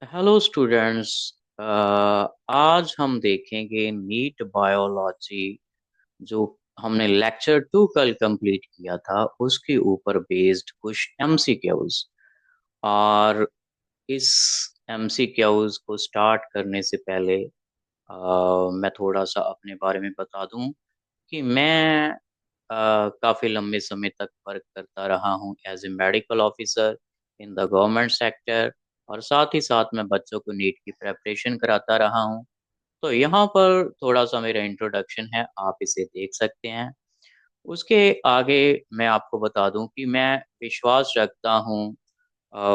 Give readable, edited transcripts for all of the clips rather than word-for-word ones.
Hello students. आज हम देखेंगे नीट बायोलॉजी जो हमने लेक्चर 2 कल कंप्लीट किया था उसके ऊपर बेस्ड कुछ एमसीक्यूज। और इस एमसीक्यूज को स्टार्ट करने से पहले मैं थोड़ा सा अपने बारे में बता दूं कि मैं काफ़ी लंबे समय तक वर्क करता रहा हूँ as a medical officer in the government sector. और साथ ही साथ मैं बच्चों को नीट की प्रेपरेशन कराता रहा हूँ। तो यहाँ पर थोड़ा सा मेरा इंट्रोडक्शन है, आप इसे देख सकते हैं। उसके आगे मैं आपको बता दूं कि मैं विश्वास रखता हूँ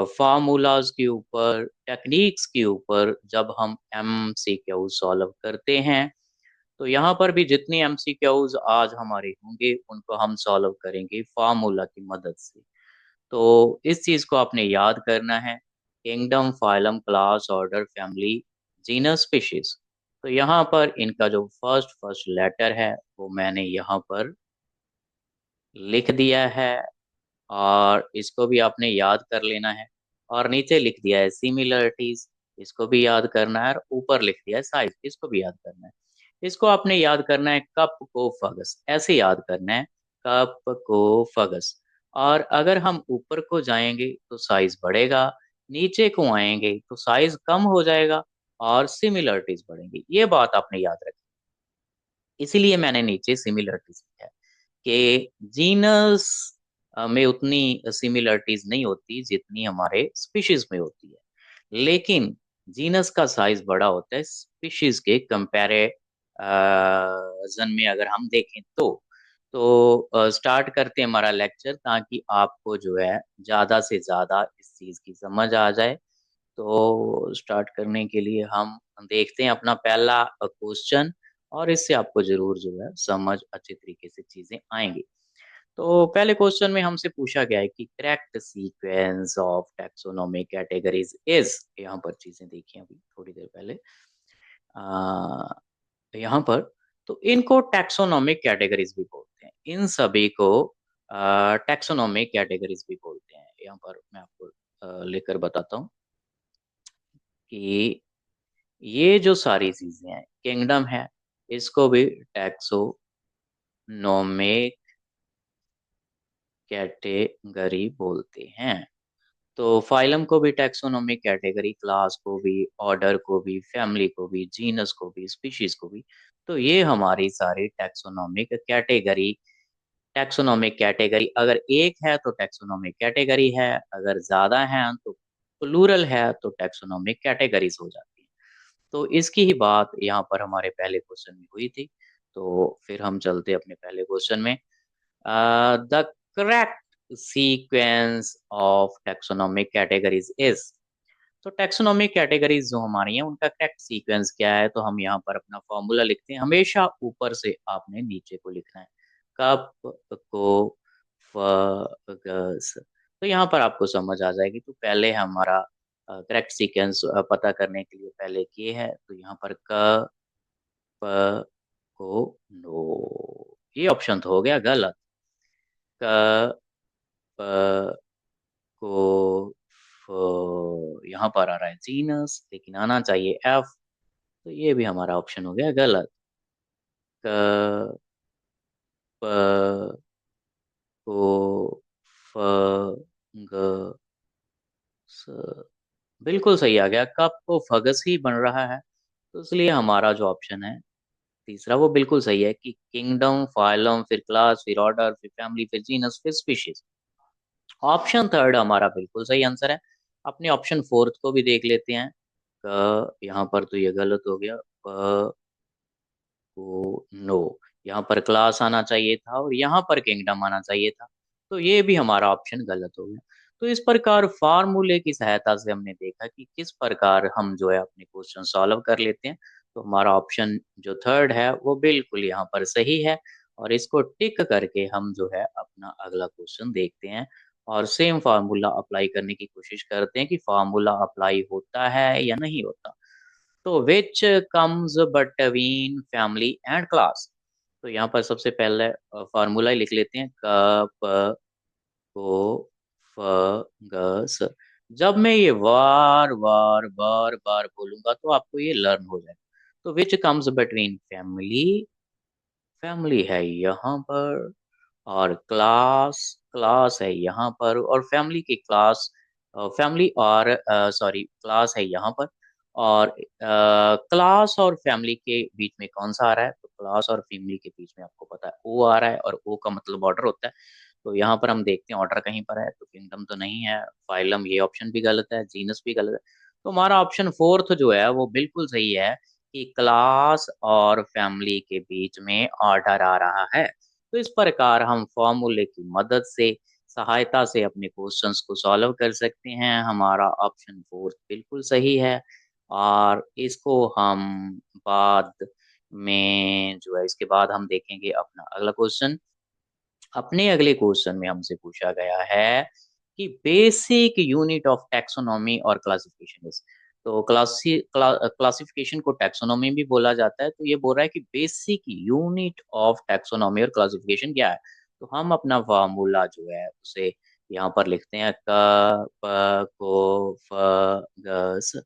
फार्मूलाज के ऊपर, टेक्निक्स के ऊपर जब हम एमसीक्यू सॉल्व करते हैं। तो यहाँ पर भी जितनी एमसीक्यूज आज हमारे होंगे उनको हम सॉल्व करेंगे फार्मूला की मदद से। तो इस चीज को आपने याद करना है। Kingdom, phylum, class, order, family, genus, species. तो यहाँ पर इनका जो फर्स्ट फर्स्ट लेटर है वो मैंने यहाँ पर लिख दिया है, और इसको भी आपने याद कर लेना है। और नीचे लिख दिया है सिमिलरिटीज, इसको भी याद करना है। और ऊपर लिख दिया है साइज, इसको भी याद करना है। इसको आपने याद करना है कप को फगस, ऐसे याद करना है कप को फगस। और अगर हम ऊपर को जाएंगे तो साइज बढ़ेगा, नीचे को आएंगे तो साइज कम हो जाएगा और सिमिलरिटीज बढ़ेंगी। ये बात आपने याद रखी। इसीलिए मैंने नीचे सिमिलरिटीज लिखा है कि जीनस में उतनी सिमिलरिटीज नहीं होती जितनी हमारे स्पीशीज में होती है, लेकिन जीनस का साइज बड़ा होता है स्पीशीज के कंपैरिजन में अगर हम देखें तो स्टार्ट करते हैं हमारा लेक्चर, ताकि आपको जो है ज्यादा से ज्यादा इस चीज की समझ आ जाए। तो स्टार्ट करने के लिए हम देखते हैं अपना पहला क्वेश्चन, और इससे आपको जरूर जो है समझ अच्छी तरीके से चीजें आएंगी। तो पहले क्वेश्चन में हमसे पूछा गया है कि correct sequence of taxonomic categories is. यहाँ पर चीजें देखिए अभी थोड़ी देर पहले आ, यहाँ पर। तो इनको टैक्सोनॉमिक कैटेगरीज भी बोलते हैं, इन सभी को टैक्सोनॉमिक कैटेगरीज भी बोलते हैं। यहाँ पर मैं आपको लेकर बताता हूँ कि ये जो सारी चीजें हैं, किंगडम है, इसको भी टैक्सोनोमिक कैटेगरी बोलते हैं। तो फाइलम को भी टैक्सोनोमिक कैटेगरी, क्लास को भी, ऑर्डर को भी, फैमिली को भी, जीनस को भी, स्पीशीज को भी। तो ये हमारी सारी टैक्सोनोमिक कैटेगरी। टैक्सोनोमिक कैटेगरी अगर एक है तो टैक्सोनोमिक कैटेगरी है, अगर ज्यादा है तो प्लूरल है तो टैक्सोनोमिक कैटेगरीज हो जाती है। तो इसकी ही बात यहाँ पर हमारे पहले क्वेश्चन में हुई थी। तो फिर हम चलते अपने पहले क्वेश्चन में। The correct sequence of taxonomic categories is. तो टैक्सोनॉमिक कैटेगरीज जो हमारी हैं उनका करेक्ट सीक्वेंस क्या है, तो हम यहाँ पर अपना फॉर्मूला लिखते हैं। हमेशा ऊपर से आपने नीचे को लिखना है, कप को फगस। तो यहाँ पर आपको समझ आ जाएगी। तो पहले हमारा करेक्ट सीक्वेंस पता करने के लिए पहले ये है, तो यहाँ पर क प को नो, ये ऑप्शन तो हो गया गलत। क प को यहाँ पर आ रहा है जीनस, लेकिन आना चाहिए एफ। तो ये भी हमारा ऑप्शन हो गया गलत। क प को फ ग स, बिल्कुल सही आ गया। कप को फगस ही बन रहा है, तो इसलिए हमारा जो ऑप्शन है तीसरा वो बिल्कुल सही है कि किंगडम, फाइलम, फिर क्लास, फिर ऑर्डर, फिर फैमिली, फिर जीनस, फिर स्पीशीज। ऑप्शन थर्ड हमारा बिल्कुल सही आंसर है। अपने ऑप्शन फोर्थ को भी देख लेते हैं। यहाँ पर तो ये गलत हो गया। को नो, यहाँ पर क्लास आना चाहिए था और यहाँ पर किंगडम आना चाहिए था। तो ये भी हमारा ऑप्शन गलत हो गया। तो इस प्रकार फार्मूले की सहायता से हमने देखा कि किस प्रकार हम जो है अपने क्वेश्चन सॉल्व कर लेते हैं। तो हमारा ऑप्शन जो थर्ड है वो बिल्कुल यहाँ पर सही है। और इसको टिक करके हम जो है अपना अगला क्वेश्चन देखते हैं, और सेम फार्मूला अप्लाई करने की कोशिश करते हैं कि फार्मूला अप्लाई होता है या नहीं होता। तो which comes between family and class. तो यहाँ पर सबसे पहले फार्मूला ही लिख लेते हैं, क प को फ ग स। जब मैं ये बार बार बार बार बोलूंगा तो आपको ये लर्न हो जाएगा। तो which comes between family, family है यहाँ पर, और क्लास, क्लास है यहाँ पर, और फैमिली की क्लास, फैमिली और सॉरी क्लास है यहाँ पर, और क्लास और फैमिली के बीच में कौन सा आ रहा है? तो क्लास और फैमिली के बीच में आपको पता है ओ आ रहा है, और ओ का मतलब ऑर्डर होता है। तो यहाँ पर हम देखते हैं ऑर्डर कहीं पर है, तो किंगडम तो नहीं है, फाइलम ये ऑप्शन भी गलत है, जीनस भी गलत है। तो हमारा ऑप्शन फोर्थ जो है वो बिल्कुल सही है, कि क्लास और फैमिली के बीच में ऑर्डर आ रहा है। तो इस प्रकार हम फॉर्मूले की मदद से, सहायता से अपने क्वेश्चंस को सॉल्व कर सकते हैं। हमारा ऑप्शन फोर्थ बिल्कुल सही है। और इसको हम बाद में जो है, इसके बाद हम देखेंगे अपना अगला क्वेश्चन। अपने अगले क्वेश्चन में हमसे पूछा गया है कि बेसिक यूनिट ऑफ टैक्सोनॉमी और क्लासिफिकेशन इज। तो क्लासिफिकेशन को टैक्सोनॉमी भी बोला जाता है, तो ये बोल रहा है कि बेसिक यूनिट ऑफ टैक्सोनॉमी और क्लासिफिकेशन क्या है। तो हम अपना फार्मूला जो है उसे यहाँ पर लिखते हैं, क प को फ ग स।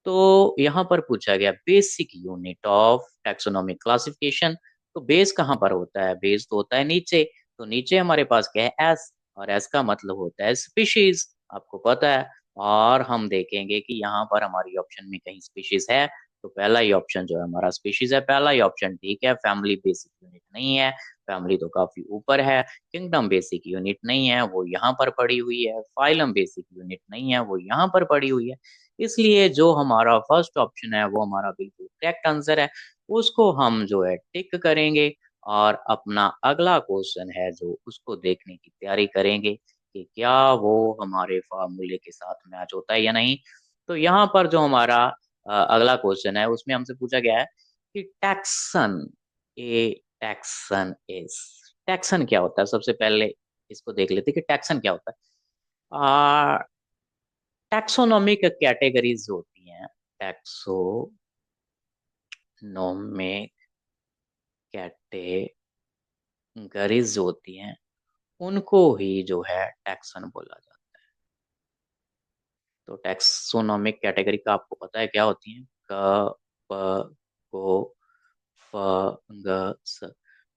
तो यहाँ पर पूछा गया basic unit of taxonomic classification. तो बेस कहाँ पर होता है? बेस तो होता है नीचे। तो नीचे हमारे पास क्या है? एस, और एस का मतलब होता है स्पीशीज, आपको पता है। और हम देखेंगे कि यहाँ पर हमारी ऑप्शन में कहीं स्पीशीज है, तो पहला ही ऑप्शन जो है हमारा स्पीशीज है, पहला ही ऑप्शन ठीक है। फैमिली बेसिक यूनिट नहीं है, फैमिली तो काफी ऊपर है। किंगडम बेसिक यूनिट नहीं है, वो यहाँ पर पड़ी हुई है। फाइलम बेसिक यूनिट नहीं है, वो यहाँ पर पड़ी हुई है। इसलिए जो हमारा फर्स्ट ऑप्शन है वो हमारा बिल्कुल करेक्ट आंसर है, उसको हम जो है टिक करेंगे। और अपना अगला क्वेश्चन है जो उसको देखने की तैयारी करेंगे कि क्या वो हमारे फार्मूले के साथ मैच होता है या नहीं। तो यहाँ पर जो हमारा अगला क्वेश्चन है उसमें हमसे पूछा गया है कि taxon, A taxon is, taxon क्या होता है? सबसे पहले इसको देख लेते हैं कि टैक्सन क्या होता है। टैक्सोनॉमिक कैटेगरीज जो होती हैं, टैक्सोनॉमिक कैटेगरीज जो होती हैं, उनको ही जो है टैक्सन बोला जाता है। तो टैक्सोनॉमिक कैटेगरी का आपको पता है क्या होती है? क, प, को, फ, ग, स।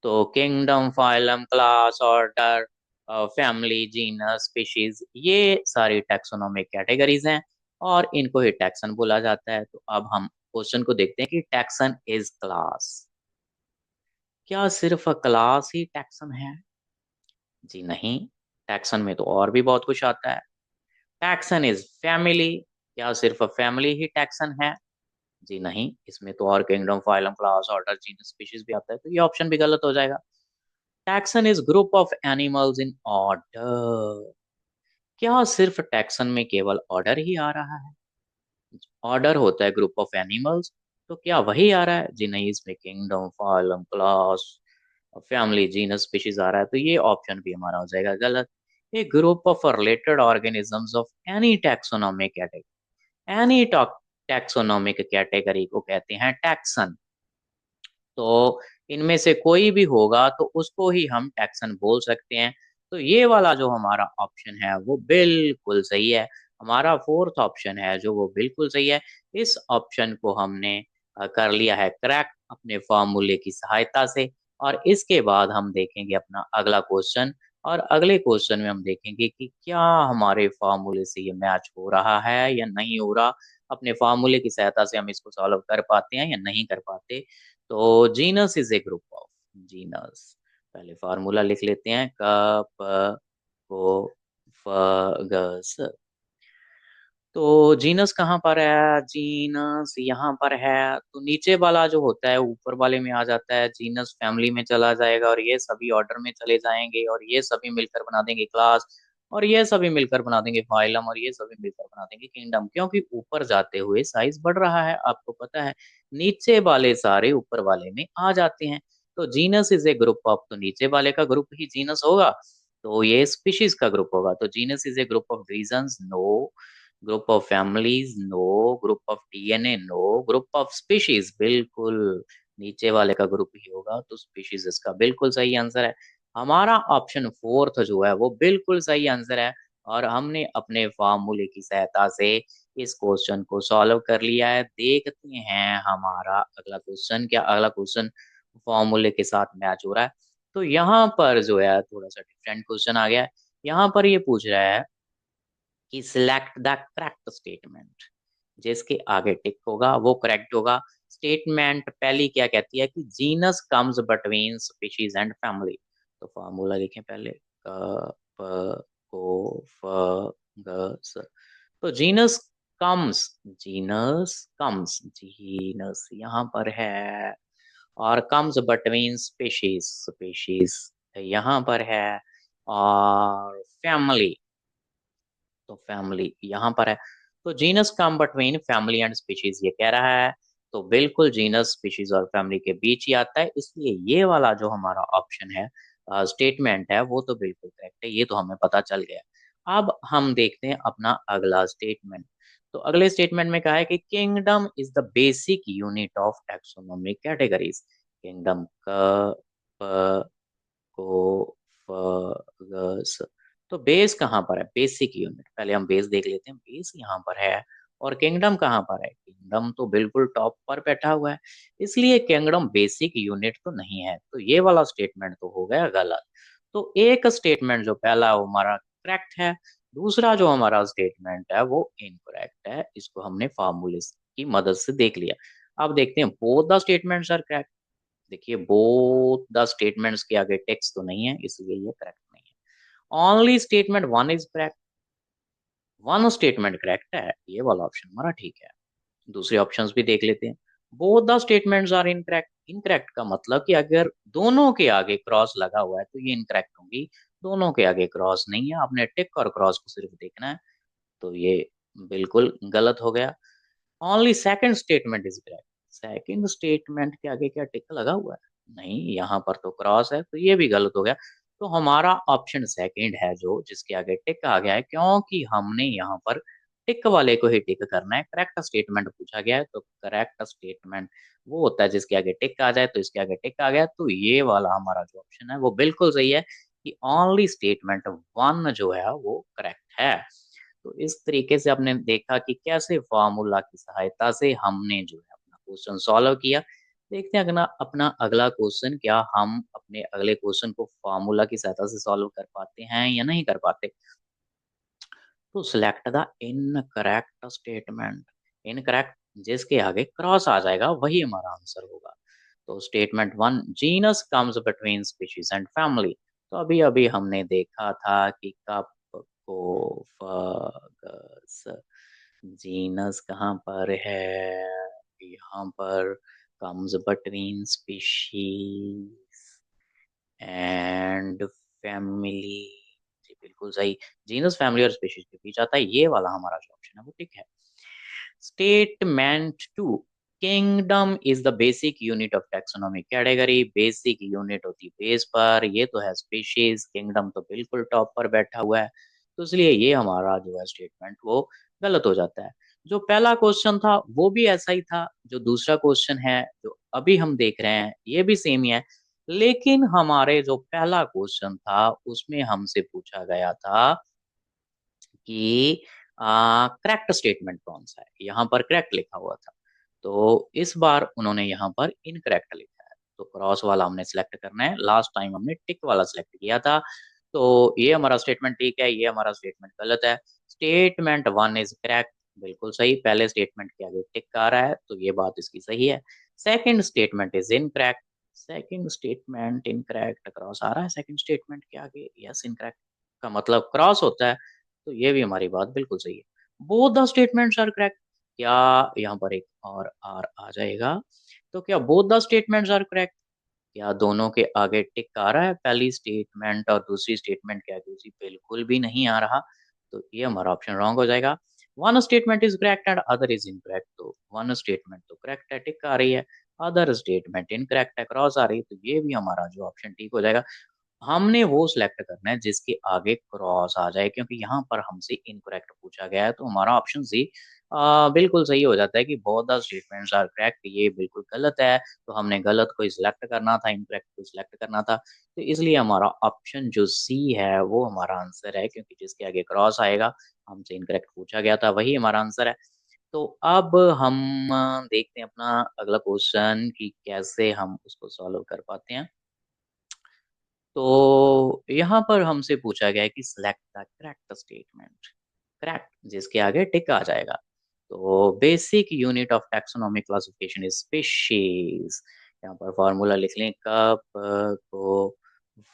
तो kingdom, phylum, class, order, family, genus, species, ये सारी टैक्सोनॉमिक कैटेगरीज हैं, और इनको ही टैक्सन बोला जाता है। तो अब हम क्वेश्चन को देखते हैं कि टैक्सन इज क्लास, क्या सिर्फ क्लास ही टैक्सन है? जी नहीं, टैक्सन में तो और भी बहुत कुछ आता है। टैक्सन इज फैमिली, क्या सिर्फ फैमिली ही टैक्सन है? जी नहीं, इसमें तो और kingdom, phylum, class, order, genus, species भी आता है, तो ये ऑप्शन भी गलत हो जाएगा। Taxon is group of animals in order, क्या सिर्फ टैक्सन में केवल ऑर्डर ही आ रहा है? ऑर्डर होता है ग्रुप ऑफ एनिमल्स, तो क्या वही आ रहा है? जी नहीं, इसमें kingdom, phylum, class, family, genus, species आ रहा है, तो ये ऑप्शन भी हमारा हो जाएगा गलत। A group of related organisms of any taxonomic category, any taxonomic category को कहते हैं टैक्सन। तो इनमें से कोई भी होगा तो उसको ही हम टैक्सन बोल सकते हैं। तो ये वाला जो हमारा ऑप्शन है वो बिल्कुल सही है, हमारा फोर्थ ऑप्शन है जो वो बिल्कुल सही है। इस ऑप्शन को हमने कर लिया है क्रैक अपने फॉर्मूले की सहायता से। और इसके बाद हम देखेंगे अपना अगला क्वेश्चन, और अगले क्वेश्चन में हम देखेंगे कि क्या हमारे फॉर्मूले से ये मैच हो रहा है या नहीं हो रहा, अपने फॉर्मूले की सहायता से हम इसको सॉल्व कर पाते हैं या नहीं कर पाते। तो genus is a group of, genus, पहले फार्मूला लिख लेते हैं, क प को फ ग स। तो जीनस कहाँ पर है? जीनस यहाँ पर है, तो नीचे वाला जो होता है ऊपर वाले में आ जाता है, जीनस फैमिली में चला जाएगा, और ये सभी ऑर्डर में चले जाएंगे, और ये सभी मिलकर बना देंगे क्लास, और ये सभी मिलकर बना देंगे फाइलम, और ये सभी मिलकर बना देंगे किंगडम। क्योंकि ऊपर जाते हुए साइज बढ़ रहा है, आपको पता है, नीचे वाले सारे ऊपर वाले में आ जाते हैं। तो genus is a group of, तो नीचे वाले का ग्रुप ही जीनस होगा, तो ये स्पीशीज का ग्रुप होगा। तो genus is a group of regions, no. Group of families, no. Group of DNA, no. Group of species, बिल्कुल नीचे वाले का ग्रुप ही होगा, तो स्पीशीज इसका बिल्कुल सही आंसर है। हमारा ऑप्शन फोर्थ जो है वो बिल्कुल सही आंसर है। और हमने अपने फार्मूले की सहायता से इस क्वेश्चन को सॉल्व कर लिया है। देखते हैं हमारा अगला क्वेश्चन, क्या अगला क्वेश्चन फॉर्मूले के साथ मैच हो रहा है। तो यहाँ पर जो है थोड़ा सा डिफरेंट क्वेश्चन आ गया है। यहाँ पर ये पूछ रहा है कि सिलेक्ट द करेक्ट स्टेटमेंट, जिसके आगे टिक होगा वो करेक्ट होगा। स्टेटमेंट पहली क्या कहती है कि genus comes between species and family. तो फॉर्मूला लिखें पहले, क प को फ ग स। तो जीनस यहाँ पर है, और कम्स बिटवीन स्पीशीज, स्पीशीज यहाँ पर है, और फैमिली, तो फैमिली यहाँ पर है। तो genus come between family and species ये कह रहा है, तो बिल्कुल जीनस स्पीशीज और फैमिली के बीच ही आता है, इसलिए ये वाला जो हमारा ऑप्शन है, स्टेटमेंट है, वो तो बिल्कुल करेक्ट है, ये तो हमें पता चल गया। अब हम देखते हैं अपना अगला स्टेटमेंट। तो अगले स्टेटमेंट में कहा है कि kingdom is the basic unit of taxonomic categories. Kingdom क प को फ ग स। तो बेस कहाँ पर है, बेसिक यूनिट, पहले हम बेस देख लेते हैं। बेस यहाँ पर है, और किंगडम कहाँ पर है, किंगडम तो बिल्कुल टॉप पर बैठा हुआ है, इसलिए किंगडम बेसिक यूनिट तो नहीं है, तो ये वाला स्टेटमेंट तो हो गया गलत। तो एक स्टेटमेंट जो पहला वो हमारा करेक्ट है, दूसरा जो हमारा स्टेटमेंट है वो इनकरेक्ट है, इसको हमने फार्मूले की मदद से देख लिया। अब देखते हैं both the statements are correct. देखिए बोथ द स्टेटमेंट्स के आगे टेक्स्ट तो नहीं है, इसलिए ये करेक्ट नहीं है। Only statement one is correct, one statement correct है, ये वाला ऑप्शन हमारा ठीक है। दूसरे ऑप्शंस भी देख लेते हैं। Both the statements are incorrect, incorrect का मतलब कि अगर दोनों के आगे क्रॉस लगा हुआ है तो ये इनकरेक्ट होंगी, दोनों के आगे क्रॉस नहीं है, आपने टिक और क्रॉस को सिर्फ देखना है, तो ये बिल्कुल गलत हो गया। Only second statement is correct, second statement के आगे क्या टिक लगा हुआ है, नहीं, यहाँ पर तो क्रॉस है, तो ये भी गलत हो गया। तो हमारा ऑप्शन सेकंड है जो जिसके आगे टिक आ गया है, क्योंकि हमने यहाँ पर टिक वाले को ही टिक करना है। करेक्ट स्टेटमेंट पूछा गया है, तो करेक्ट स्टेटमेंट वो होता है जिसके आगे टिक आ जाए, तो इसके आगे टिक आ गया, तो ये वाला हमारा जो ऑप्शन है वो बिल्कुल सही है कि ओनली स्टेटमेंट वन जो है वो करेक्ट है। तो इस तरीके से आपने देखा कि कैसे फॉर्मूला की सहायता से हमने जो है अपना क्वेश्चन सॉल्व किया। देखते हैं अगला अपना अगला क्वेश्चन, क्या हम अपने अगले क्वेश्चन को फॉर्मूला की सहायता से सॉल्व कर पाते हैं या नहीं कर पाते। तो select the incorrect statement, incorrect जिसके आगे क्रॉस आ जाएगा वही हमारा आंसर होगा। तो statement one, genus comes between species and family. तो अभी अभी हमने देखा था कि कप को फगस, जीनस कहाँ पर है, यहाँ पर comes between species and family, जी बिल्कुल सही, जीनस फैमिली और स्पीशीज के बीच आता है, ये वाला हमारा जो ऑप्शन है वो ठीक है। Statement two, kingdom is the basic unit of taxonomic category. Basic unit होती है बेस पर, ये तो है स्पीशीज, किंगडम तो बिल्कुल टॉप पर बैठा हुआ है, तो इसलिए ये हमारा जो है स्टेटमेंट वो गलत हो जाता है। जो पहला क्वेश्चन था वो भी ऐसा ही था, जो दूसरा क्वेश्चन है जो अभी हम देख रहे हैं ये भी सेम ही है, लेकिन हमारे जो पहला क्वेश्चन था उसमें हमसे पूछा गया था कि करेक्ट स्टेटमेंट कौन सा है, यहाँ पर करेक्ट लिखा हुआ था, तो इस बार उन्होंने यहाँ पर इनकरेक्ट लिखा है, तो क्रॉस वाला हमने सिलेक्ट करना है। लास्ट टाइम हमने टिक वाला सिलेक्ट किया था, तो ये हमारा स्टेटमेंट ठीक है, ये हमारा स्टेटमेंट गलत है। स्टेटमेंट वन इज करेक्ट, बिल्कुल सही, पहले स्टेटमेंट के आगे टिक आ रहा है, तो ये बात इसकी सही है। Second statement is incorrect, second statement incorrect, cross आ रहा है सेकंड स्टेटमेंट के आगे, यस इनकरेक्ट का मतलब क्रॉस होता है, तो ये भी हमारी बात बिल्कुल सही है। Both the statements are correct, क्या यहाँ पर एक और आर आ जाएगा, तो क्या both the statements are correct, क्या दोनों के आगे टिक आ रहा है, पहली स्टेटमेंट और दूसरी स्टेटमेंट के आगे जी बिल्कुल भी नहीं आ रहा, तो ये हमारा ऑप्शन रॉन्ग हो जाएगा। One statement is correct and other is incorrect, तो वन स्टेटमेंट तो करेक्ट है, टिक आ रही है, अदर स्टेटमेंट इनकरेक्ट है, क्रॉस आ रही है, तो ये भी हमारा जो ऑप्शन ठीक हो जाएगा। हमने वो सिलेक्ट करना है जिसके आगे क्रॉस आ जाए, क्योंकि यहाँ पर हमसे इनकरेक्ट पूछा गया है, तो हमारा ऑप्शन सी बिल्कुल सही हो जाता है कि both the statements are correct. ये बिल्कुल गलत है, तो हमने गलत को सिलेक्ट करना था, इनकरेक्ट को सिलेक्ट करना था। तो इसलिए हमारा ऑप्शन जो सी है वो हमारा आंसर है, क्योंकि जिसके आगे क्रॉस आएगा, हमसे इनकरेक्ट पूछा गया था, वही हमारा आंसर है। तो अब हम देखते हैं अपना अगला क्वेश्चन कि कैसे हम उसको सॉल्व कर पाते हैं। तो यहाँ पर हमसे पूछा गया है कि select the correct statement, correct जिसके आगे टिक आ जाएगा। तो basic unit of taxonomy classification is species. यहाँ पर फॉर्मूला लिख लें, कप को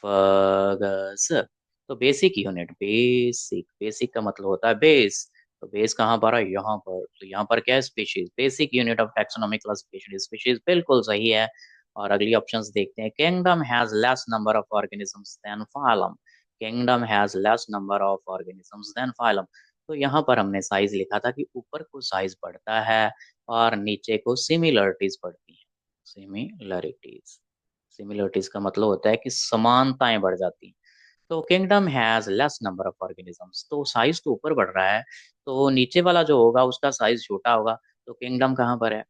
फगस। तो बेसिक यूनिट, बेसिक, बेसिक का मतलब होता है बेस। तो बेस कहाँ पर है? यहाँ पर। तो यहाँ पर क्या है? Species. Basic unit of taxonomy classification is species, बिल्कुल सही है। और अगली ऑप्शंस देखते हैं। Kingdom has less number of organisms than phylum. Kingdom has less number of organisms than phylum. तो यहाँ पर हमने साइज लिखा था कि ऊपर को साइज बढ़ता है और नीचे को सिमिलरिटीज बढ़ती हैं। सिमिलरिटीज, सिमिलरिटीज का मतलब होता है कि समानताएं बढ़ जाती हैं। तो kingdom has less number of organisms, तो साइज तो ऊपर बढ़ रहा है, तो नीचे वाला जो होगा उसका साइज छोटा होगा। तो किंगडम कहाँ पर है?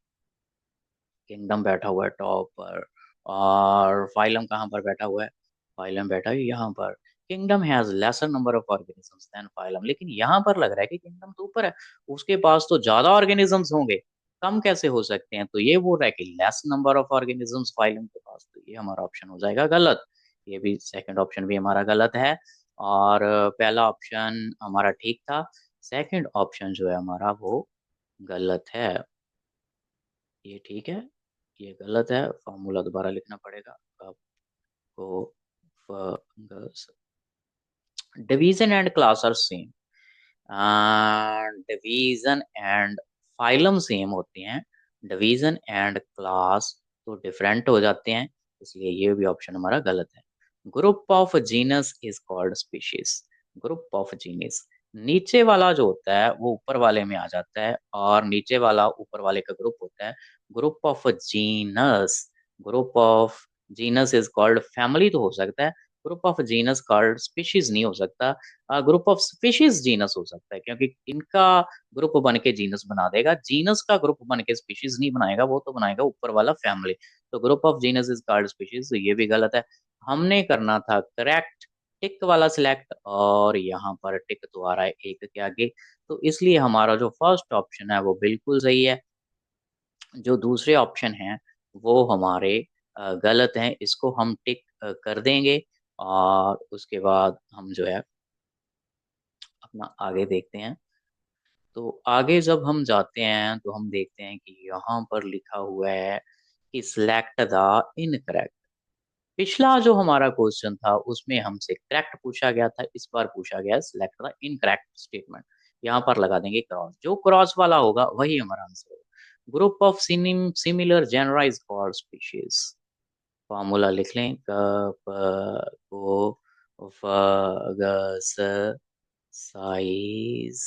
किंगडम बैठा हुआ है टॉप पर। और फाइलम कहाँ पर बैठा हुआ है? फाइलम बैठा है यहाँ पर। Kingdom has lesser number of organisms than phylum, लेकिन यहाँ पर लग रहा है कि किंगडम तो ऊपर है, उसके पास तो ज्यादा ऑर्गेनिजम्स होंगे, कम कैसे हो सकते हैं? तो ये बोल रहा है कि less number of organisms phylum के पास, तो ये हमारा ऑप्शन हो जाएगा गलत। ये भी सेकंड ऑप्शन भी हमारा गलत है। और पहला ऑप्शन हमारा ठीक था, सेकंड ऑप्शन जो है हमारा वो गलत है। ये ठीक है, ये गलत है। फॉर्मूला दोबारा लिखना पड़ेगा। आपको fungus, division and class are same. Division and phylum same होते हैं, डिवीजन एंड क्लास तो डिफरेंट हो जाते हैं, इसलिए ये भी ऑप्शन हमारा गलत है। Group of genus is called species. Group of genus, नीचे वाला जो होता है वो ऊपर वाले में आ जाता है, और नीचे वाला ऊपर वाले का ग्रुप होता है। Group of genus, group of genus is called family तो हो सकता है, group of genus called species नहीं हो सकता। ग्रुप ऑफ स्पीशीज जीनस हो सकता है, क्योंकि इनका ग्रुप बन के जीनस बना देगा, जीनस का ग्रुप बन के स्पीशीज नहीं बनाएगा, वो तो बनाएगा ऊपर वाला फैमिली। तो group of genus is called species, तो ये भी गलत है। हमने करना था करेक्ट, टिक वाला सिलेक्ट, और यहाँ पर टिक तो आ रहा है एक के आगे, तो इसलिए हमारा जो फर्स्ट ऑप्शन है वो बिल्कुल सही है। जो दूसरे ऑप्शन हैं वो हमारे गलत हैं, इसको हम टिक कर देंगे। और उसके बाद हम जो है अपना आगे देखते हैं। तो आगे जब हम जाते हैं तो हम देखते हैं कि यहाँ पर लिखा हुआ है कि सिलेक्ट द इनकरेक्ट। पिछला जो हमारा क्वेश्चन था उसमें हमसे करेक्ट पूछा गया था, इस बार पूछा गया है सिलेक्ट द इनकरेक्ट स्टेटमेंट। यहाँ पर लगा देंगे क्रॉस, जो क्रॉस वाला होगा वही हमारा आंसर होगा। Group of similar genera is called species. Formula लिख लें, क प को फ ग स, साइज,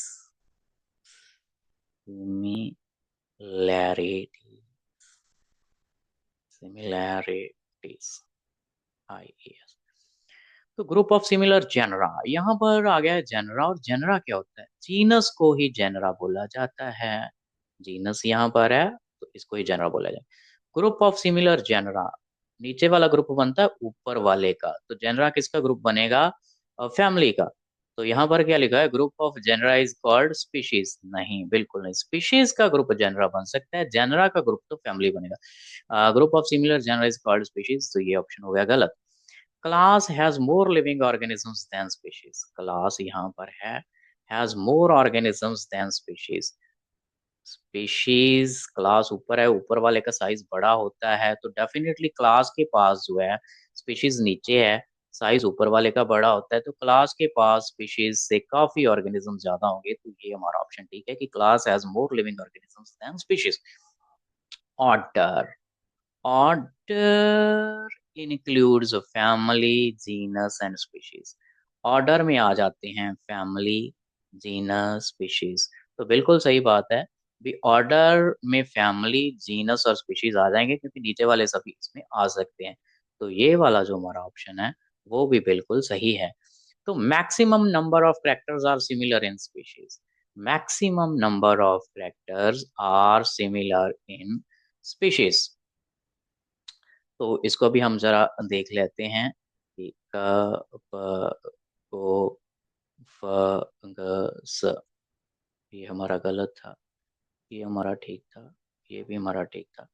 सिमिलैरिटी, सिमिलैरिटीज, IES। तो ग्रुप ऑफ सिमिलर जेनरा, यहाँ पर आ गया है जेनरा, और जेनरा क्या होता है? जीनस को ही जेनरा बोला जाता है। जीनस यहाँ पर है, तो इसको ही जेनरा बोला जाए। ग्रुप ऑफ सिमिलर जेनरा, नीचे वाला ग्रुप बनता है ऊपर वाले का, तो जेनरा किसका ग्रुप बनेगा? फैमिली का। तो यहाँ पर क्या लिखा है? Group of genera is called species, नहीं, बिल्कुल नहीं। स्पीशीज का ग्रुप जेनरा बन सकता है, जेनरा का ग्रुप तो फैमिली बनेगा। Group of similar genera is called species, तो ये ऑप्शन हो गया गलत। Class has more living organisms than species, class यहाँ पर है has more organisms than species. Species, class ऊपर है, ऊपर वाले का साइज बड़ा होता है, तो डेफिनेटली क्लास के पास जो है, स्पीशीज नीचे है, साइज ऊपर वाले का बड़ा होता है, तो क्लास के पास स्पीशीज से काफी ऑर्गेनिज्म ज्यादा होंगे, तो ये हमारा ऑप्शन ठीक है कि class has more living organisms than species. Order, order includes family, genus and species. Order में आ जाते हैं फैमिली, जीनस, स्पीशीज, तो बिल्कुल सही बात है। भी ऑर्डर में फैमिली, जीनस और स्पीशीज आ जाएंगे, क्योंकि नीचे वाले सभी इसमें आ सकते हैं। तो ये वाला जो हमारा ऑप्शन है वो भी बिल्कुल सही है। तो maximum number of characters are similar in species. Maximum number of characters are similar in species. तो इसको भी हम जरा देख लेते हैं कि क प को फ ग स। ये हमारा गलत था, ये हमारा ठीक था, ये भी हमारा ठीक था।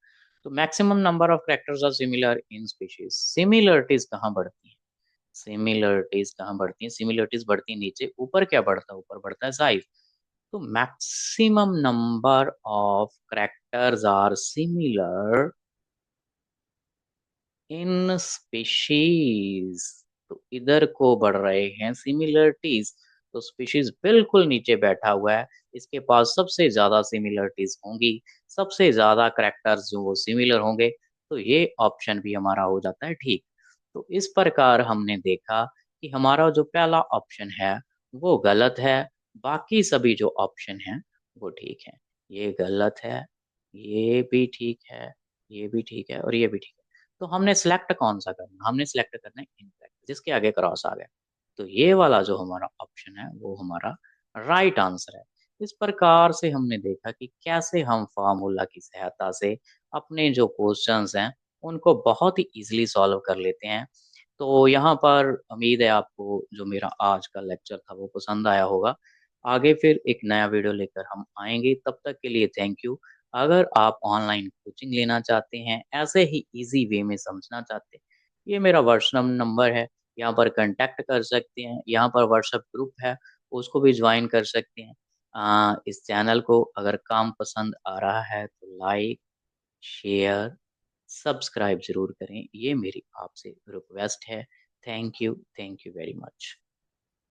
तो maximum number of characters are similar in species. Similarities कहाँ बढ़ती हैं? सिमिलरिटीज कहाँ बढ़ती हैं? सिमिलरिटीज बढ़ती हैं नीचे, ऊपर क्या बढ़ता है? ऊपर बढ़ता है साइज। तो maximum number of characters are similar in species. तो इधर को बढ़ रहे हैं सिमिलरिटीज, तो स्पीशीज बिल्कुल नीचे बैठा हुआ है, इसके पास सबसे ज्यादा सिमिलरिटीज होंगी, सबसे ज्यादा कैरेक्टर्स जो वो सिमिलर होंगे। तो ये ऑप्शन भी हमारा हो जाता है ठीक। तो इस प्रकार हमने देखा कि हमारा जो पहला ऑप्शन है वो गलत है, बाकी सभी जो ऑप्शन हैं वो ठीक है। ये गलत है, ये भी ठीक है, ये भी ठीक है और ये भी ठीक है। तो हमने सिलेक्ट कौन सा करना? हमने सिलेक्ट करना है इनकरेक्ट, जिसके आगे क्रॉस आ गया। तो ये वाला जो हमारा ऑप्शन है वो हमारा राइट आंसर है। इस प्रकार से हमने देखा कि कैसे हम फार्मूला की सहायता से अपने जो क्वेश्चंस हैं उनको बहुत ही इजीली सॉल्व कर लेते हैं। तो यहाँ पर उम्मीद है आपको जो मेरा आज का लेक्चर था वो पसंद आया होगा। आगे फिर एक नया वीडियो लेकर हम आएंगे, तब तक के लिए थैंक यू। अगर आप ऑनलाइन कोचिंग लेना चाहते हैं, ऐसे ही इजी वे में समझना चाहते हैं, ये मेरा व्हाट्सएप नंबर है, यहाँ पर कांटेक्ट कर सकते हैं। यहाँ पर व्हाट्सएप ग्रुप है, उसको भी ज्वाइन कर सकते हैं। इस चैनल को अगर काम पसंद आ रहा है तो लाइक, शेयर, सब्सक्राइब जरूर करें, ये मेरी आपसे रिक्वेस्ट है। Thank you very much.